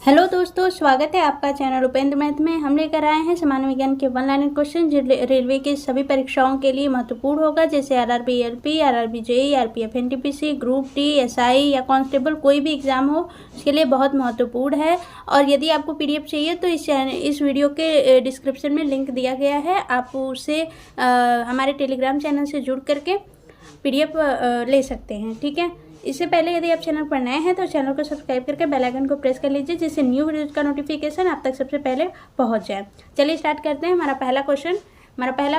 Hello दोस्तों, स्वागत है आपका चैनल उपेंद्र मैथ में। हम लेकर आए हैं सामान्य विज्ञान के वन लाइनर क्वेश्चन जो रेलवे की सभी परीक्षाओं के लिए महत्वपूर्ण होगा, जैसे RRB LP, RRB JE, RPF NTPC, group D, SI या कांस्टेबल कोई भी एग्जाम हो उसके लिए बहुत महत्वपूर्ण है। और यदि आपको पीडीएफ चाहिए तो इस वीडियो के डिस्क्रिप्शन में लिंक दिया गया है, आप उसे हमारे टेलीग्राम चैनल से जुड़ करके पीडीएफ ले सकते हैं। ठीक है, इससे पहले यदि आप चैनल पर नए हैं तो चैनल को सब्सक्राइब करके बेल आइकन को प्रेस कर लीजिए, जिससे न्यू वीडियोज़ का नोटिफिकेशन आप तक सबसे पहले पहुंच जाए। चलिए स्टार्ट करते हैं। हमारा पहला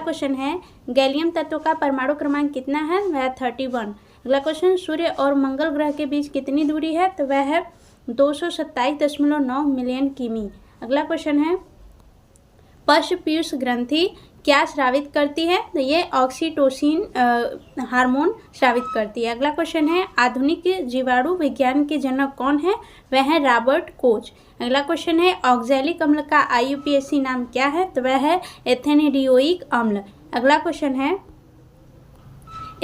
क्वेश्चन है, गैलियम तत्व का परमाणु क्रमांक कितना है? वह 31। अगला क्वेश्चन, सूर्य और मंगल ग्रह के बीच कितनी दूरी है? तो वह है 227.9 मिलियन किमी। अगला क्वेश्चन है, पश्च पीयूष ग्रंथि क्या स्रावित करती है? तो ये ऑक्सीटोसिन हार्मोन स्रावित करती है। अगला क्वेश्चन है, आधुनिक जीवाणु विज्ञान के जनक कौन है? वह है रॉबर्ट कोच। अगला क्वेश्चन है, ऑक्सैलिक अम्ल का आईयूपीएसी नाम क्या है? तो वह है एथेनिडियोइक अम्ल। अगला क्वेश्चन है,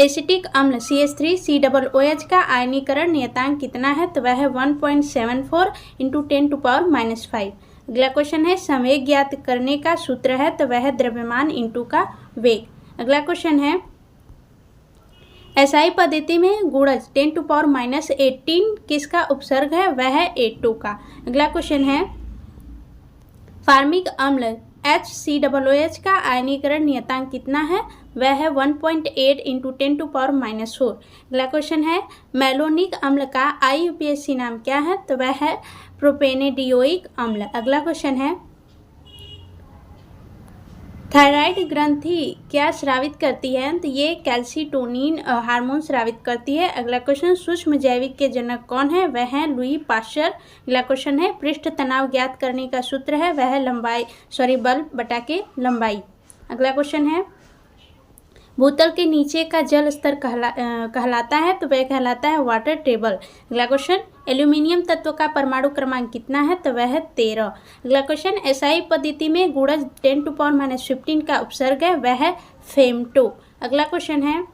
एसिटिक अम्ल CH3COOH का आयनीकरण नियतांक कितना है? तो वह है 1.74 × 10⁻⁵। अगला क्वेश्चन है, संवेग ज्ञात करने का सूत्र है? तो वह द्रव्यमान इंटू का वेग। अगला क्वेश्चन है, एसआई पद्धति में गुणज 10⁻18 किसका उपसर्ग है? वह है A2 का। अगला क्वेश्चन है, फार्मिक अम्ल HCOOH का आयनीकरण नियतांक कितना है? वह है 1.8 × 10⁻⁴। अगला क्वेश्चन है, मैलोनिक अम्ल का आईयूपीएसी नाम क्या है? तो वह है प्रोपेनेडियोइक अम्ल। अगला क्वेश्चन है, थायराइड ग्रंथि क्या स्रावित करती है? तो ये कैल्सिटोनिन हार्मोन स्रावित करती है। अगला क्वेश्चन, सूक्ष्म जैविक के जनक कौन है? वह है लुई पाश्चर। अगला क्वेश्चन है, पृष्ठ तनाव ज्ञात करने का सूत्र है? वह है बल बटा के लंबाई। अगला क्वेश्चन है, भूतल के नीचे का जल स्तर कहलाता है? तो वह कहलाता है वाटर टेबल। अगला क्वेश्चन, एल्यूमिनियम तत्व का परमाणु क्रमांक कितना है? तो वह है 13। अगला क्वेश्चन, एसआई पद्धति में गुणज 10⁻15 का उपसर्ग है? वह है फेमटो। अगला क्वेश्चन है,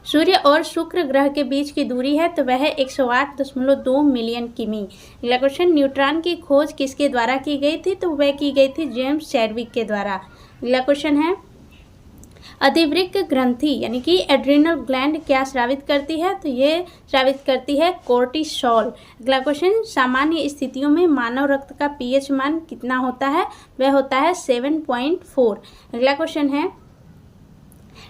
सूर्य और शुक्र ग्रह के बीच की दूरी है? तो वह है 108.2 मिलियन किमी। अगला क्वेश्चन, न्यूट्रॉन की खोज किसके द्वारा की गई थी? तो वह की गई थी जेम्स चैडविक के द्वारा। अगला क्वेश्चन है, अधिवृक्क ग्रंथि यानी कि एड्रिनल ग्लैंड क्या स्रावित करती है? तो ये स्रावित करती है कोर्टिसोल। अगला क्वेश्चन, सामान्य स्थितियों में मानव रक्त का पीएच मान कितना होता है? वह होता है 7.4। अगला क्वेश्चन है,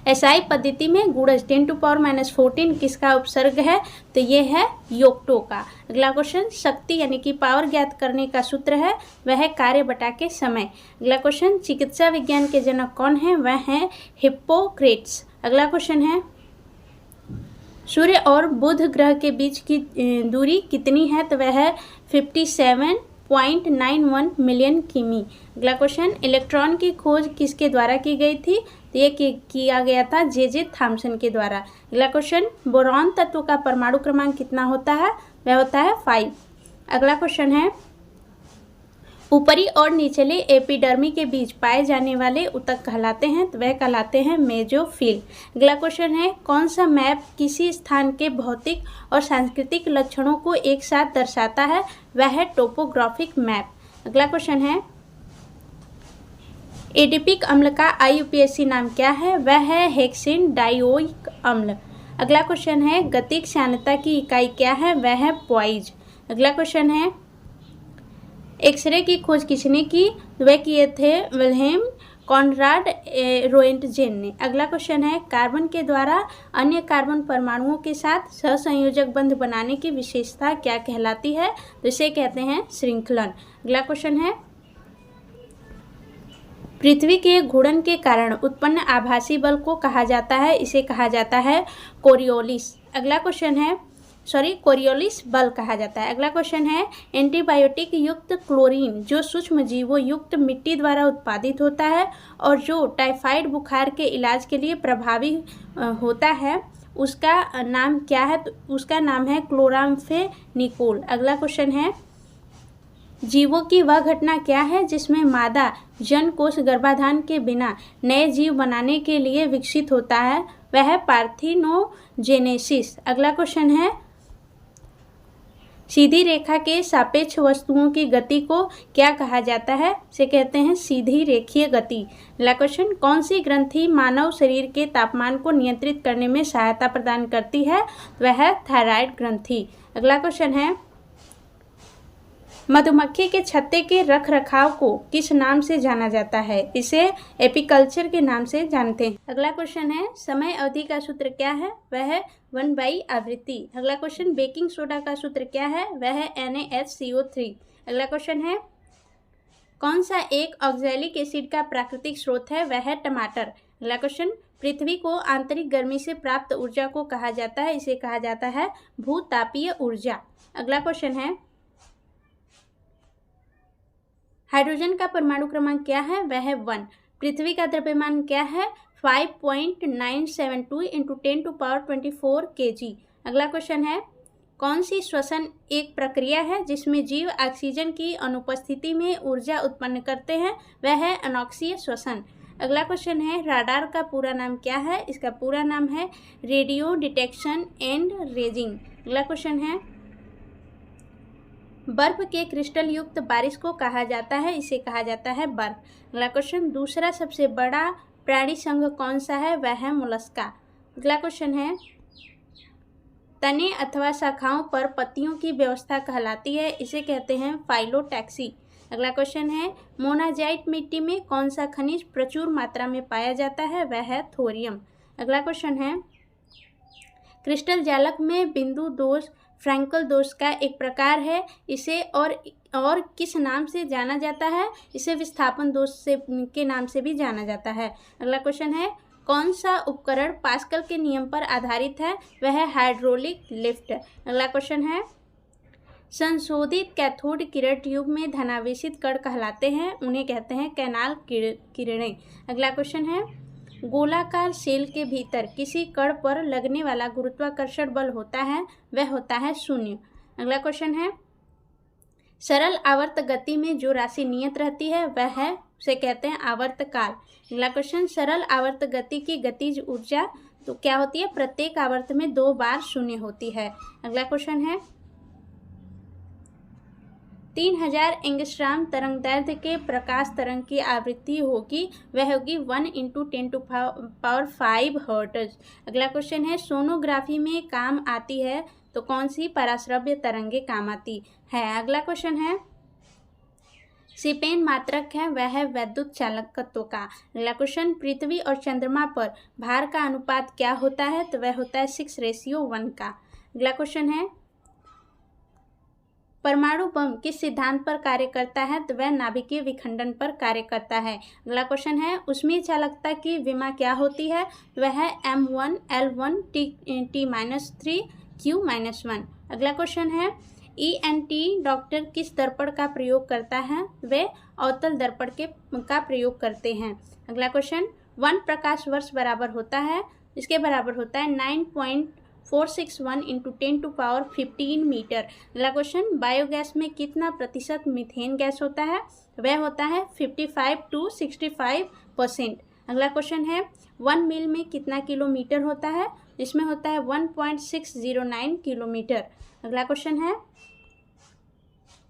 एसआई पद्धति में गुणज 10⁻14 किसका उपसर्ग है? तो ये है योक्टो का। अगला क्वेश्चन, शक्ति यानी कि पावर ज्ञात करने का सूत्र है? वह है कार्य बटा के समय। अगला क्वेश्चन, चिकित्सा विज्ञान के जनक कौन है? वह है हिप्पोक्रेट्स। अगला क्वेश्चन है, सूर्य और बुध ग्रह के बीच की दूरी कितनी है? तो वह है 57.91 मिलियन किमी। अगला क्वेश्चन, इलेक्ट्रॉन की खोज किसके द्वारा की गई थी? तो ये किया गया था J.J. थॉमसन के द्वारा। अगला क्वेश्चन, बोरॉन तत्व का परमाणु क्रमांक कितना होता है? वह होता है 5। अगला क्वेश्चन है, ऊपरी और निचले एपिडर्मी के बीच पाए जाने वाले ऊतक कहलाते हैं? तो वह कहलाते हैं मेजोफिल। अगला क्वेश्चन है, कौन सा मैप किसी स्थान के भौतिक और सांस्कृतिक लक्षणों को एक साथ दर्शाता है? वह है टोपोग्राफिक मैप। अगला क्वेश्चन है, एडिपिक अम्ल का आईयूपीएसी नाम क्या है? वह है हेक्सेन डाइओइक अम्ल। अगला क्वेश्चन है, गतिक श्यानता की इकाई क्या है? वह है पॉइज। अगला क्वेश्चन है, एक्सरे की खोज किसने की? वह किए थे विल्हेम कॉनराड रोएंटजेन ने। अगला क्वेश्चन है, कार्बन के द्वारा अन्य कार्बन परमाणुओं के साथ सहसंयोजक बंध बनाने की विशेषता क्या कहलाती है? तो इसे कहते हैं श्रृंखलन। अगला क्वेश्चन है, पृथ्वी के घूर्णन के कारण उत्पन्न आभासी बल को कहा जाता है? इसे कहा जाता है कोरियोलिस। अगला क्वेश्चन है, कोरियोलिस बल कहा जाता है। अगला क्वेश्चन है, एंटीबायोटिक युक्त क्लोरीन जो सूक्ष्म जीवों युक्त मिट्टी द्वारा उत्पादित होता है और जो टाइफाइड बुखार के इलाज के लिए प्रभावी होता है, उसका नाम क्या है? तो उसका नाम है क्लोराम्फेनिकोल। अगला क्वेश्चन है, जीवों की वह घटना क्या है जिसमें मादा जनकोष गर्भाधान के बिना नए जीव बनाने के लिए विकसित होता है? वह है पार्थिनोजेनेसिस। अगला क्वेश्चन है, सीधी रेखा के सापेक्ष वस्तुओं की गति को क्या कहा जाता है? इसे कहते हैं सीधी रेखीय गति। अगला क्वेश्चन, कौन सी ग्रंथि मानव शरीर के तापमान को नियंत्रित करने में सहायता प्रदान करती है? वह है थायराइड ग्रंथि। अगला क्वेश्चन है, मधुमक्खी के छत्ते के रख रखाव को किस नाम से जाना जाता है? इसे एपीकल्चर के नाम से जानते हैं। अगला क्वेश्चन है, समय अवधि का सूत्र क्या है? वह है 1/आवृत्ति। अगला क्वेश्चन, बेकिंग सोडा का सूत्र क्या है? वह है NaHCO3। अगला क्वेश्चन है, कौन सा एक ऑक्सैलिक एसिड का प्राकृतिक स्रोत है? वह है टमाटर। अगला क्वेश्चन, पृथ्वी को आंतरिक गर्मी से प्राप्त ऊर्जा को कहा जाता है? इसे कहा जाता है भूतापीय ऊर्जा। अगला क्वेश्चन है, हाइड्रोजन का परमाणु क्रमांक क्या है? वह है 1। पृथ्वी का द्रव्यमान क्या है? 5.972 × 10⁻24 kg। अगला क्वेश्चन है, कौन सी श्वसन एक प्रक्रिया है जिसमें जीव ऑक्सीजन की अनुपस्थिति में ऊर्जा उत्पन्न करते हैं? वह है अनॉक्सीय श्वसन। अगला क्वेश्चन है, राडार का पूरा नाम क्या है? इसका पूरा नाम है रेडियो डिटेक्शन एंड रेजिंग। अगला क्वेश्चन है, बर्फ के क्रिस्टल युक्त बारिश को कहा जाता है? इसे कहा जाता है बर्फ। अगला क्वेश्चन, दूसरा सबसे बड़ा प्राणी संघ कौन सा है? वह है मोलस्का। अगला क्वेश्चन है, तने अथवा शाखाओं पर पत्तियों की व्यवस्था कहलाती है? इसे कहते हैं फाइलोटैक्सी। अगला क्वेश्चन है, मोनाजाइट मिट्टी में कौन सा खनिज प्रचुर मात्रा में पाया जाता है? वह है थोरियम। अगला क्वेश्चन है, क्रिस्टल जालक में बिंदु दोष फ्रैंकल दोष का एक प्रकार है, इसे और किस नाम से जाना जाता है? इसे विस्थापन दोष से के नाम से भी जाना जाता है। अगला क्वेश्चन है, कौन सा उपकरण पास्कल के नियम पर आधारित है? वह है हाइड्रोलिक लिफ्ट। अगला क्वेश्चन है, संशोधित कैथोड किरण ट्यूब में धनावेशित कण कहलाते हैं? उन्हें कहते हैं कैनाल किरणें। अगला क्वेश्चन है, गोलाकार शेल के भीतर किसी कण पर लगने वाला गुरुत्वाकर्षण बल होता है? वह होता है 0। अगला क्वेश्चन है, सरल आवर्त गति में जो राशि नियत रहती है वह है, उसे कहते हैं आवर्तकाल। अगला क्वेश्चन, सरल आवर्त गति की गतिज ऊर्जा तो क्या होती है? प्रत्येक आवर्त में 2 बार 0 होती है। अगला क्वेश्चन है, 3000 एंगस्ट्रॉम तरंगदैर्ध्य के प्रकाश तरंग की आवृत्ति होगी, वह होगी 1 × 10⁵ हर्ट्ज। अगला क्वेश्चन है, सोनोग्राफी में काम आती है तो कौन सी पराश्रव्य तरंगे काम आती है? अगला क्वेश्चन है, सिपेन मात्रक है, वह है वैद्युत चालकत्व का। अगला क्वेश्चन, पृथ्वी और चंद्रमा पर भार का अनुपात क्या होता है? तो वह होता है 6:1 का। अगला क्वेश्चन है, परमाणु बम किस सिद्धांत पर कार्य करता है? तो वह नाभिकीय विखंडन पर कार्य करता है। अगला क्वेश्वन है, ऊष्मीय चालकता की विमा क्या होती है? वह है M1L1 T-3 Q-1। अगला क्वेश्चन है, ENT डॉक्टर किस दर्पण का प्रयोग करता है? वे अवतल दर्पण का प्रयोग करते हैं। अगला क्वेश्चन, 1 प्रकाश वर्ष बराबर होता है, इसके बराबर होता है 9.461 × 10⁻15 मीटर। अगला क्वेश्चन, बायोगैस में कितना प्रतिशत मीथेन गैस होता है? वह होता है 55 to 65%। अगला क्वेश्चन है, 1 मील में कितना किलोमीटर होता है? इसमें होता है 1.609 किलोमीटर। अगला क्वेश्चन है,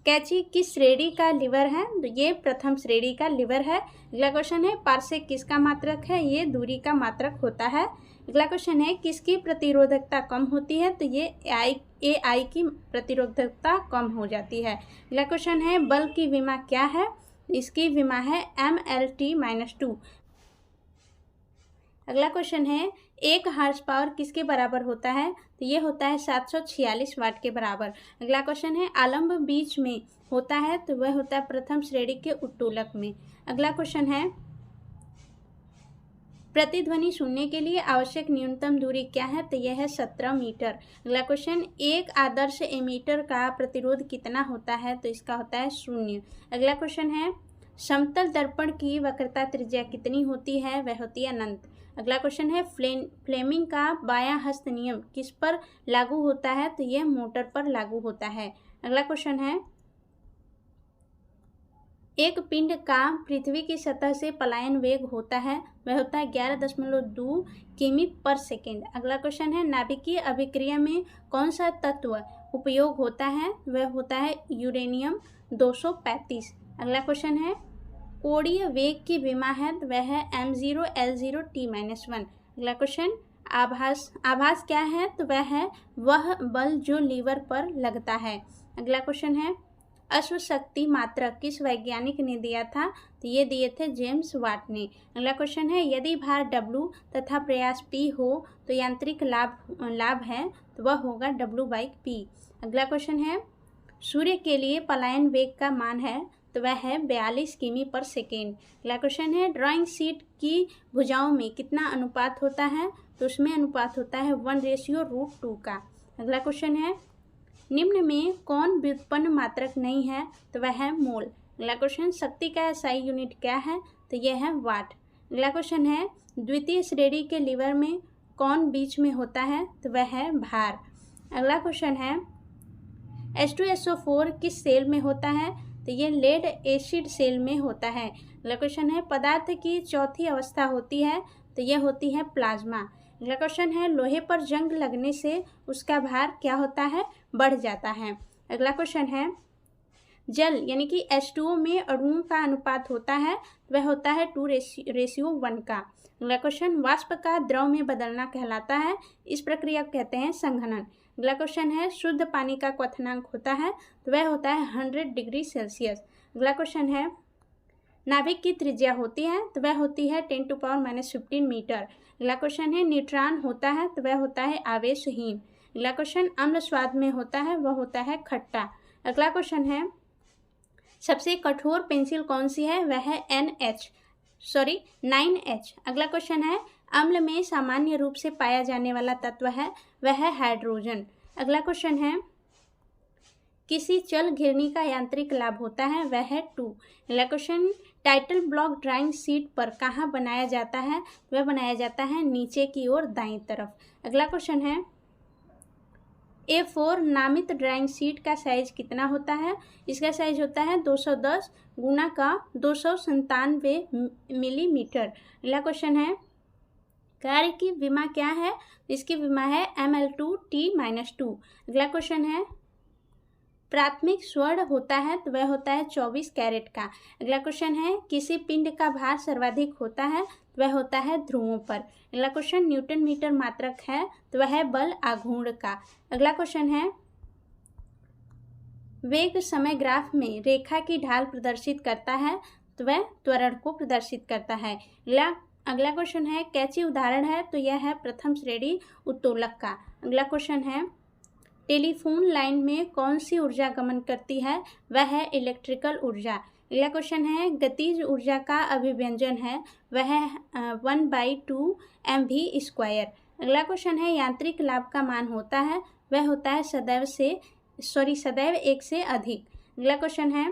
कैंची किस श्रेणी का लीवर है? तो ये प्रथम श्रेणी का लीवर है। अगला क्वेश्चन है, पार्सेक किसका मात्रक है? ये दूरी का मात्रक होता है। अगला क्वेश्चन है, किसकी प्रतिरोधकता कम होती है? तो ये AI की प्रतिरोधकता कम हो जाती है। अगला क्वेश्चन है, बल की विमा क्या है? इसकी विमा है MLT-2। अगला क्वेश्चन है, 1 हॉर्स पावर किसके बराबर होता है? तो ये होता है 746 वाट के बराबर। अगला क्वेश्चन है, आलम्ब बीच में होता है तो वह होता है प्रथम श्रेणी के उत्तोलक में। अगला क्वेश्चन है, प्रतिध्वनि सुनने के लिए आवश्यक न्यूनतम दूरी क्या है? तो यह है 17 मीटर। अगला क्वेश्चन, एक आदर्श एमीटर का प्रतिरोध कितना होता है? तो इसका होता है 0। अगला क्वेश्चन है, समतल दर्पण की वक्रता त्रिज्या कितनी होती है? वह होती है अनंत। अगला क्वेश्चन है, फ्लेमिंग का बायां हस्त नियम किस पर लागू होता है? तो यह मोटर पर लागू होता है। अगला क्वेश्चन है, एक पिंड का पृथ्वी की सतह से पलायन वेग होता है, वह होता है 11.2 किमी पर सेकेंड। अगला क्वेश्चन है, नाभिकीय अभिक्रिया में कौन सा तत्व उपयोग होता है वह होता है यूरेनियम 235। अगला क्वेश्चन है कोणीय वेग की विमा है तो वह है m0 l0 t-1। अगला क्वेश्चन आभास क्या है तो वह बल जो लीवर पर लगता है। अगला क्वेश्चन है अश्वशक्ति मात्रक किस वैज्ञानिक ने दिया था तो ये दिए थे जेम्स वाट ने। अगला क्वेश्चन है यदि भार W तथा प्रयास P हो तो यांत्रिक लाभ है तो वह होगा W/P। अगला क्वेश्चन है सूर्य के लिए पलायन वेग का मान है तो वह है 42 किमी पर सेकेंड। अगला क्वेश्चन है ड्राइंग शीट की भुजाओं में कितना अनुपात होता है तो उसमें अनुपात होता है 1:√2 का। अगला क्वेश्चन है निम्न में कौन व्युत्पन्न मात्रक नहीं है तो वह है मोल। अगला क्वेश्चन शक्ति का SI यूनिट क्या है तो यह है वाट। अगला क्वेश्चन है द्वितीय श्रेणी के लीवर में कौन बीच में होता है तो वह है भार। अगला क्वेश्चन है H2SO4 किस सेल में होता है तो ये लेड एसिड सेल में होता है। अगला क्वेश्चन है पदार्थ की चौथी अवस्था होती है तो यह होती है प्लाज्मा। अगला क्वेश्चन है लोहे पर जंग लगने से उसका भार क्या होता है बढ़ जाता है। अगला क्वेश्चन है जल यानी कि H2O में अणुओं का अनुपात होता है वह होता है 2:1 का। अगला क्वेश्चन वाष्प का द्रव में बदलना कहलाता है इस प्रक्रिया को कहते हैं संघनन। अगला क्वेश्चन है शुद्ध पानी का क्वथनांक होता है तो वह होता है 100 डिग्री सेल्सियस। अगला क्वेश्चन है नाभिक की त्रिज्या होती है तो वह होती है 10⁻⁻15 मीटर। अगला क्वेश्चन है न्यूट्रॉन होता है तो वह होता है आवेशहीन। अगला क्वेश्चन अम्ल स्वाद में होता है वह होता है खट्टा। अगला क्वेश्चन है सबसे कठोर पेंसिल कौन सी है वह है 9H। अगला क्वेश्चन है अम्ल में सामान्य रूप से पाया जाने वाला तत्व है वह है हाइड्रोजन। अगला क्वेश्चन है किसी चल घिरनी का यांत्रिक लाभ होता है वह है 2। अगला question title block drawing sheet पर कहाँ बनाया जाता है वह बनाया जाता है नीचे की ओर दाईं तरफ। अगला क्वेश्चन है A4 नामित ड्राइंग शीट का साइज कितना होता है इसका साइज होता है 210 गुना का 297 मिलीमीटर। अगला क्वेश्चन है कार्य की विमा क्या है इसकी विमा है ml2 t-2। अगला क्वेश्चन है प्राथमिक स्वर्ण होता है तो वह होता है 24 कैरेट का। अगला क्वेश्चन है किसी पिंड का भार सर्वाधिक होता है तो वह होता है ध्रुवों पर। अगला क्वेश्चन न्यूटन मीटर मात्रक है तो वह है बल आघूर्ण का। अगला क्वेश्चन है वेग समय ग्राफ में रेखा की ढाल प्रदर्शित करता है तो वह त्वरण को प्रदर्शित करता है। अगला क्वेश्चन है कैंची उदाहरण है तो यह है प्रथम श्रेणी उत्तोलक का। अगला क्वेश्चन है टेलीफोन लाइन में कौन सी ऊर्जा गमन करती है वह है इलेक्ट्रिकल ऊर्जा। अगला क्वेश्चन है गतिज ऊर्जा का अभिव्यंजन है वह है 1/2 mv²। अगला क्वेश्चन है यांत्रिक लाभ का मान होता है वह होता है सदैव 1 से अधिक। अगला क्वेश्चन है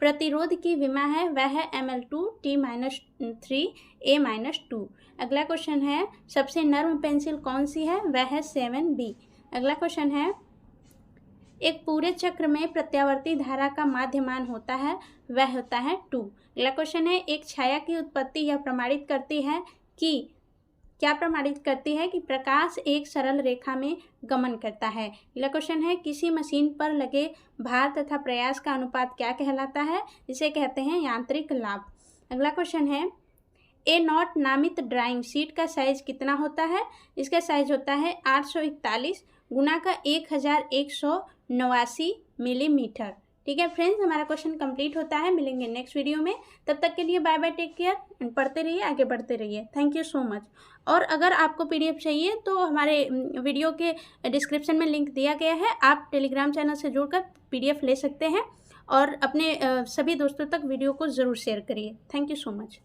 प्रतिरोध की विमा है वह है ml2 t-3 a-2। अगला क्वेश्चन है सबसे नर्म पेंसिल कौन सी है वह है 7B। अगला क्वेश्चन है एक पूरे चक्र में प्रत्यावर्ती धारा का माध्यमान होता है वह होता है 2। अगला क्वेश्चन है एक छाया की उत्पत्ति यह प्रमाणित करती है कि क्या प्रमाणित करती है कि प्रकाश एक सरल रेखा में गमन करता है। अगला क्वेश्चन है किसी मशीन पर लगे भार तथा प्रयास का अनुपात क्या कहलाता है इसे कहते हैं यांत्रिक लाभ। अगला क्वेश्चन है A0 नामित ड्राइंग शीट का साइज कितना होता है इसका साइज होता है 841 गुना का 1189 मिलीमीटर। ठीक है फ्रेंड्स हमारा क्वेश्चन कंप्लीट होता है। मिलेंगे नेक्स्ट वीडियो में, तब तक के लिए बाय बाय, टेक केयर, पढ़ते रहिए, आगे बढ़ते रहिए। Thank you so much. और अगर आपको PDF चाहिए तो हमारे वीडियो के डिस्क्रिप्शन में लिंक दिया गया है, आप टेलीग्राम चैनल से जुड़कर PDF ले सकते हैं और अपने सभी दोस्तों तक वीडियो को ज़रूर शेयर करिए। Thank you so much.